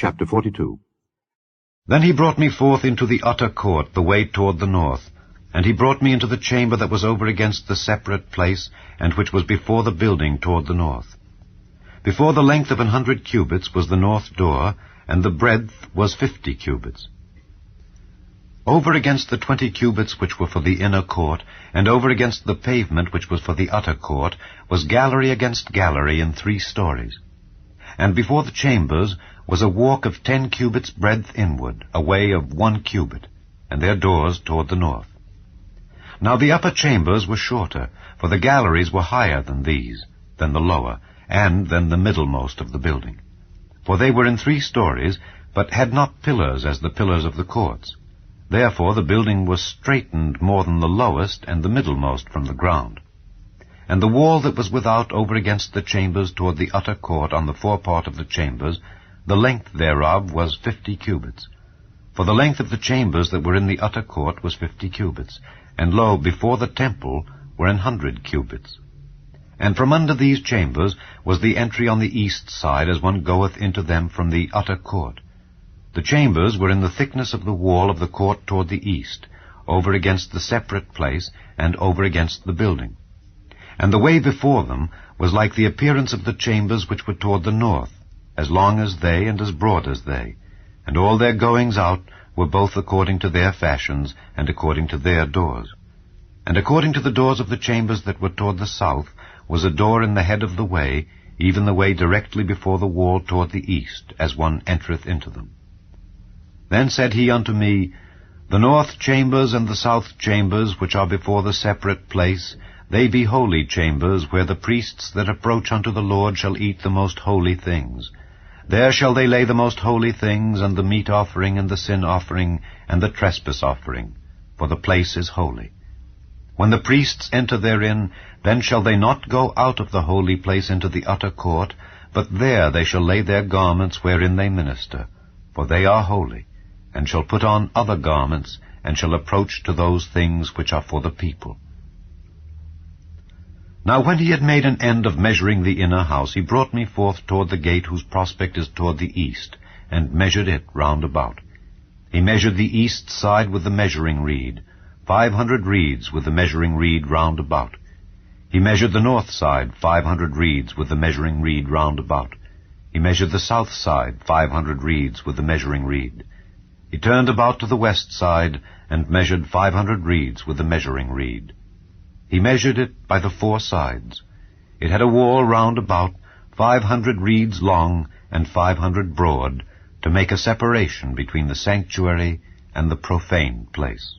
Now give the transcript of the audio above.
Chapter 42. Then he brought me forth into the utter court, the way toward the north. And he brought me into the chamber that was over against the separate place, and which was before the building toward the north. Before the length of 100 cubits was the north door, and the breadth was 50 cubits. Over against the 20 cubits which were for the inner court, and over against the pavement which was for the utter court, was gallery against gallery in 3 stories. And before the chambers was a walk of 10 cubits breadth inward, a way of 1 cubit, and their doors toward the north. Now the upper chambers were shorter, for the galleries were higher than these, than the lower, and than the middlemost of the building. For they were in 3 stories, but had not pillars as the pillars of the courts. Therefore the building was straitened more than the lowest and the middlemost from the ground. And the wall that was without over against the chambers toward the utter court on the forepart of the chambers, the length thereof was 50 cubits. For the length of the chambers that were in the utter court was 50 cubits, and lo, before the temple were 100 cubits. And from under these chambers was the entry on the east side, as one goeth into them from the utter court. The chambers were in the thickness of the wall of the court toward the east, over against the separate place, and over against the building. And the way before them was like the appearance of the chambers which were toward the north, as long as they and as broad as they, and all their goings out were both according to their fashions, and according to their doors. And according to the doors of the chambers that were toward the south was a door in the head of the way, even the way directly before the wall toward the east, as one entereth into them. Then said he unto me, The north chambers and the south chambers, which are before the separate place, they be holy chambers, where the priests that approach unto the Lord shall eat the most holy things. There shall they lay the most holy things, and the meat offering, and the sin offering, and the trespass offering, for the place is holy. When the priests enter therein, then shall they not go out of the holy place into the utter court, but there they shall lay their garments wherein they minister, for they are holy, and shall put on other garments, and shall approach to those things which are for the people. Now when he had made an end of measuring the inner house, he brought me forth toward the gate whose prospect is toward the east, and measured it round about. He measured the east side with the measuring reed, 500 reeds with the measuring reed round about. He measured the north side, 500 reeds with the measuring reed round about. He measured the south side, 500 reeds with the measuring reed. He turned about to the west side, and measured 500 reeds with the measuring reed. He measured it by the 4 sides. It had a wall round about, 500 reeds long and 500 broad, to make a separation between the sanctuary and the profane place.